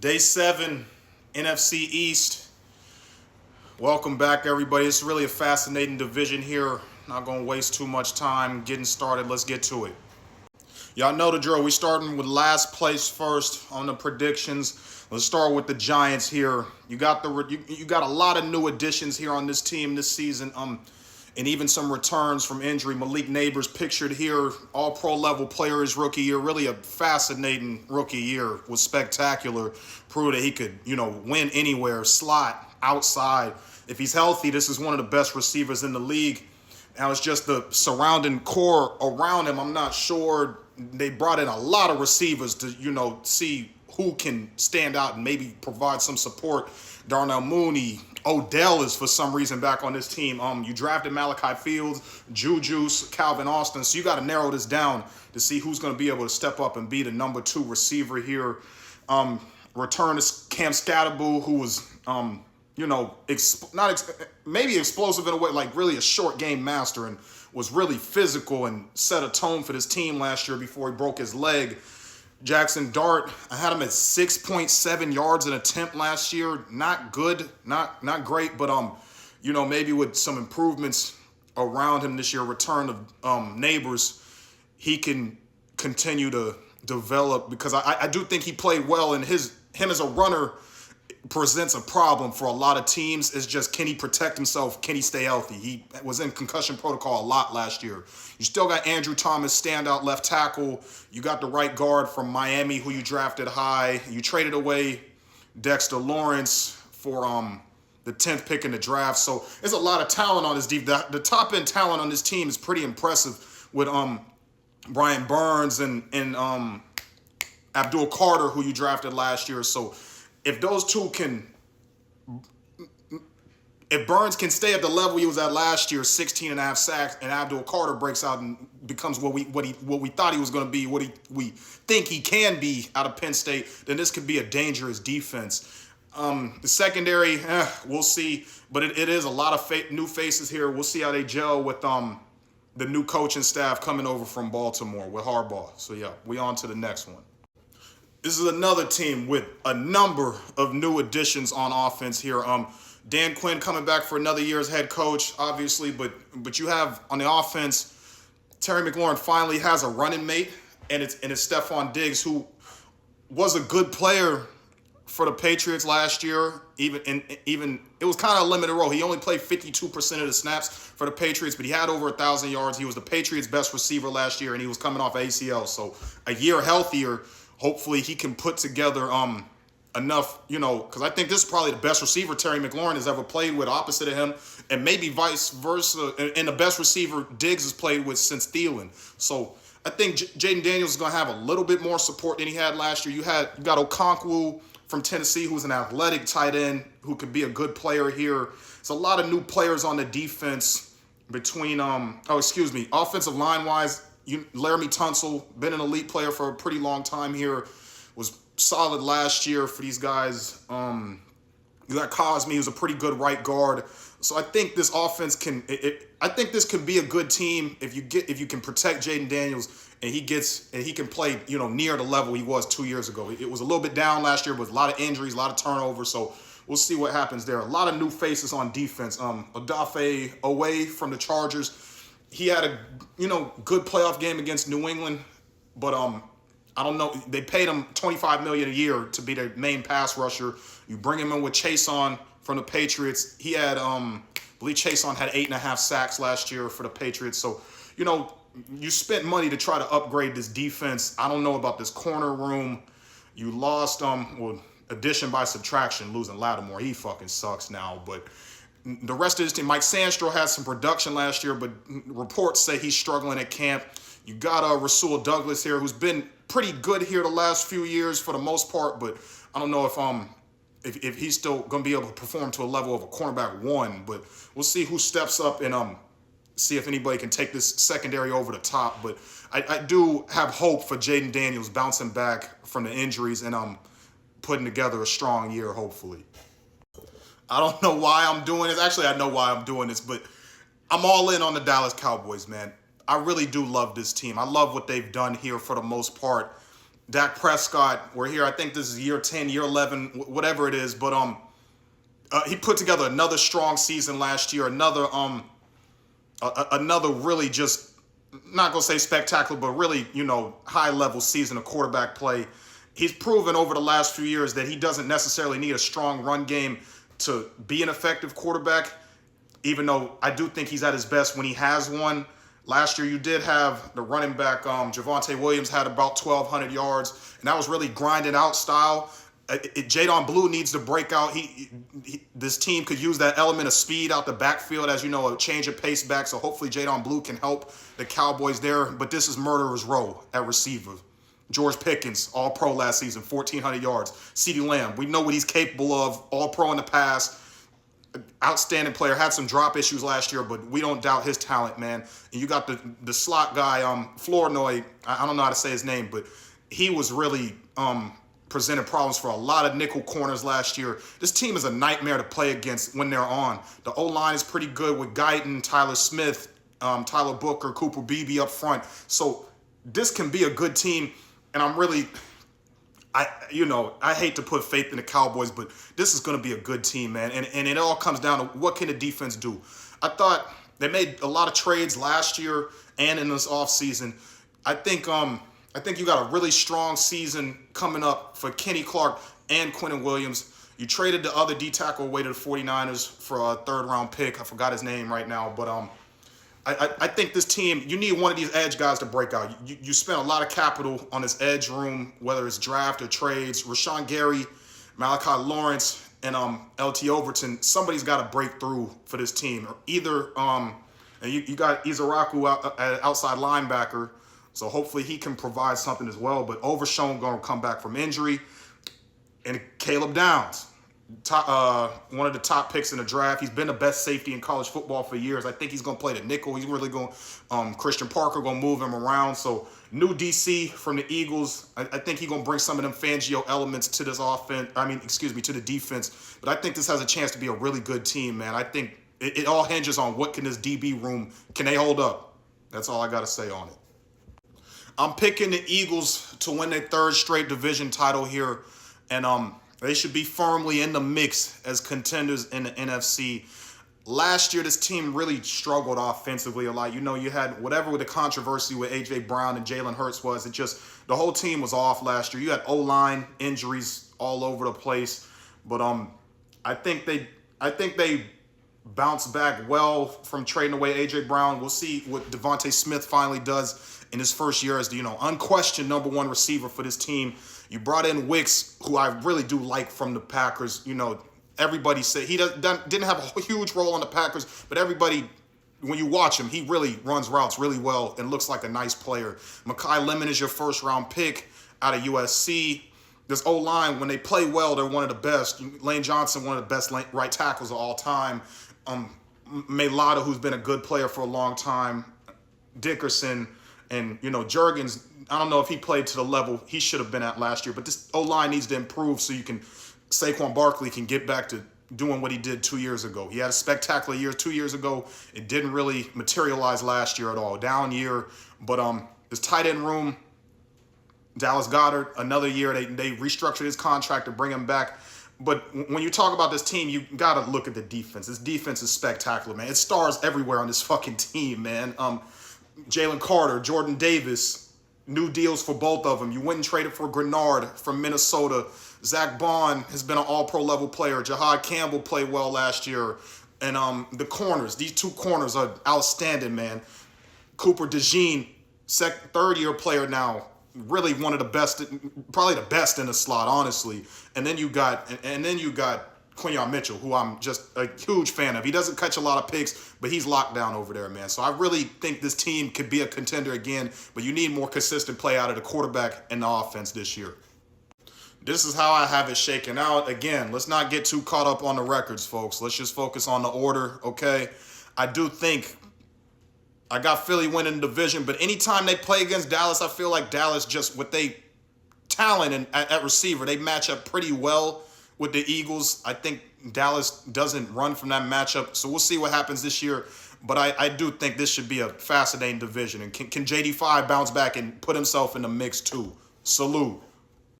Day 7, NFC East. Welcome back, everybody. It's really a fascinating division here. Not going to waste too much time getting started. Let's get to it. Y'all know the drill. We're starting with last place first on the predictions. Let's start with the Giants here. You got a lot of new additions here on this team this season. And even some returns from injury. Malik Neighbors pictured here, all pro level player his rookie year. Really a fascinating rookie year. Was spectacular. Proved that he could, win anywhere, slot, outside. If he's healthy, this is one of the best receivers in the league. Now it's just the surrounding core around him. I'm not sure. They brought in a lot of receivers to, see who can stand out and maybe provide some support. Darnell Mooney, Odell is for some reason back on this team. You drafted Malachi Fields, Juju's, Calvin Austin. So you got to narrow this down to see who's going to be able to step up and be the number 2 receiver here. Return to Cam Scatterboo, who was, maybe explosive in a way, like really a short game master, and was really physical and set a tone for this team last year before he broke his leg. Jackson Dart, I had him at 6.7 yards an attempt last year. Not good, not great, but maybe with some improvements around him this year, return of Neighbors, he can continue to develop, because I do think he played well, and him as a runner presents a problem for a lot of teams. It's just, can he protect himself? Can he stay healthy? He was in concussion protocol a lot last year. You still got Andrew Thomas, standout left tackle. You got the right guard from Miami, who you drafted high. You traded away Dexter Lawrence for the 10th pick in the draft. So there's a lot of talent on this deep. The top end talent on this team is pretty impressive with Brian Burns and Abdul Carter, who you drafted last year. So if those two if Burns can stay at the level he was at last year, 16 and a half sacks, and Abdul Carter breaks out and becomes what we thought he was going to be, what we think he can be out of Penn State, then this could be a dangerous defense. The secondary, we'll see, but it is a lot of new faces here. We'll see how they gel with the new coaching staff coming over from Baltimore with Harbaugh. So yeah, we on to the next one. This is another team with a number of new additions on offense here. Dan Quinn coming back for another year as head coach, obviously, but you have on the offense, Terry McLaurin finally has a running mate, and it's Stephon Diggs, who was a good player for the Patriots last year. Even it was kind of a limited role. He only played 52% of the snaps for the Patriots, but he had over 1,000 yards. He was the Patriots' best receiver last year, and he was coming off ACL. So a year healthier. Hopefully he can put together enough, because I think this is probably the best receiver Terry McLaurin has ever played with, opposite of him, and maybe vice versa, and the best receiver Diggs has played with since Thielen. So I think Jaden Daniels is going to have a little bit more support than he had last year. You got Okonkwo from Tennessee, who's an athletic tight end who could be a good player here. There's a lot of new players on the defense between, offensive line-wise. Laramie Tunsil, been an elite player for a pretty long time here, was solid last year for these guys. You got Cosme, who's a pretty good right guard. So I think this offense I think this can be a good team if you can protect Jaden Daniels and he can play near the level he was 2 years ago. It was a little bit down last year with a lot of injuries, a lot of turnovers. So we'll see what happens there. A lot of new faces on defense. Odafe Owe from the Chargers. He had a good playoff game against New England, but I don't know. They paid him $25 million a year to be their main pass rusher. You bring him in with Chason from the Patriots. He had, I believe Chason had 8.5 sacks last year for the Patriots. So, you spent money to try to upgrade this defense. I don't know about this corner room. You lost, addition by subtraction, losing Lattimore. He fucking sucks now, but the rest of his team, Mike Sandstro had some production last year, but reports say he's struggling at camp. You got Rasul Douglas here, who's been pretty good here the last few years for the most part, but I don't know if he's still going to be able to perform to a level of a cornerback 1. But we'll see who steps up and see if anybody can take this secondary over the top. But I do have hope for Jaden Daniels bouncing back from the injuries and putting together a strong year, hopefully. I don't know why I'm doing this. Actually, I know why I'm doing this, but I'm all in on the Dallas Cowboys, man. I really do love this team. I love what they've done here for the most part. Dak Prescott, we're here. I think this is year 10, year 11, whatever it is. But he put together another strong season last year. Another really just not gonna say spectacular, but really high level season of quarterback play. He's proven over the last few years that he doesn't necessarily need a strong run game to be an effective quarterback. Even though I do think he's at his best when he has one. Last year, you did have the running back, Javonte Williams had about 1,200 yards, and that was really grinding out style. Jadon Blue needs to break out. This team could use that element of speed out the backfield, as you know, a change of pace back, so hopefully Jadon Blue can help the Cowboys there. But this is murderer's row at receiver. George Pickens, all-pro last season, 1,400 yards. CeeDee Lamb, we know what he's capable of, all-pro in the past. Outstanding player, had some drop issues last year, but we don't doubt his talent, man. And you got the slot guy, Floknows, I don't know how to say his name, but he was really presented problems for a lot of nickel corners last year. This team is a nightmare to play against when they're on. The O-line is pretty good with Guyton, Tyler Smith, Tyler Booker, Cooper Beebe up front. So this can be a good team, and I'm really... I hate to put faith in the Cowboys, but this is going to be a good team, man. And it all comes down to what can the defense do. I thought they made a lot of trades last year and in this offseason. I think you got a really strong season coming up for Kenny Clark and Quentin Williams. You traded the other D-tackle away to the 49ers for a third-round pick. I forgot his name right now, but I think this team, you need one of these edge guys to break out. You spent a lot of capital on this edge room, whether it's draft or trades. Rashawn Gary, Malachi Lawrence, and LT Overton. Somebody's got to break through for this team. Either and you got Izaraku outside linebacker, so hopefully he can provide something as well. But Overshown going to come back from injury, and Caleb Downs. One of the top picks in the draft. He's been the best safety in college football for years. I think he's going to play the nickel. He's really going Christian Parker going to move him around. So new DC from the Eagles. I think he's going to bring some of them Fangio elements to this offense. To the defense. But I think this has a chance to be a really good team, man. I think it all hinges on what can this DB room, can they hold up? That's all I got to say on it. I'm picking the Eagles to win their third straight division title here. And they should be firmly in the mix as contenders in the NFC. Last year, this team really struggled offensively a lot. You had whatever with the controversy with A.J. Brown and Jalen Hurts was. The whole team was off last year. You had O-line injuries all over the place. But I think they bounced back well from trading away A.J. Brown. We'll see what Devontae Smith finally does in his first year as the unquestioned number one receiver for this team. You brought in Wicks, who I really do like from the Packers. Everybody said he didn't have a huge role on the Packers, but everybody, when you watch him, he really runs routes really well and looks like a nice player. Mekhi Lemon is your first-round pick out of USC. This O-line, when they play well, they're one of the best. Lane Johnson, one of the best right tackles of all time. Mailata, who's been a good player for a long time. Dickerson and, Juergens. I don't know if he played to the level he should have been at last year, but this O-line needs to improve so Saquon Barkley can get back to doing what he did 2 years ago. He had a spectacular year 2 years ago. It didn't really materialize last year at all. Down year. But this tight end room, Dallas Goedert, another year. They restructured his contract to bring him back. But when you talk about this team, you got to look at the defense. This defense is spectacular, man. It stars everywhere on this fucking team, man. Jalen Carter, Jordan Davis, new deals for both of them. You went and traded for Grenard from Minnesota. Zach Bond has been an all-pro level player. Jahad Campbell played well last year. And the corners, these two corners are outstanding, man. Cooper DeJean, third-year player now. Really one of the best, probably the best in the slot, honestly. And then you got Quinyon Mitchell, who I'm just a huge fan of. He doesn't catch a lot of picks, but he's locked down over there, man. So I really think this team could be a contender again, but you need more consistent play out of the quarterback and the offense this year. This is how I have it shaken out. Again, let's not get too caught up on the records, folks. Let's just focus on the order, okay? I do think I got Philly winning the division, but anytime they play against Dallas, I feel like Dallas just, with their talent and at receiver, they match up pretty well with the Eagles. I think Dallas doesn't run from that matchup, so we'll see what happens this year. But I do think this should be a fascinating division. And can JD5 bounce back and put himself in the mix too? Salute.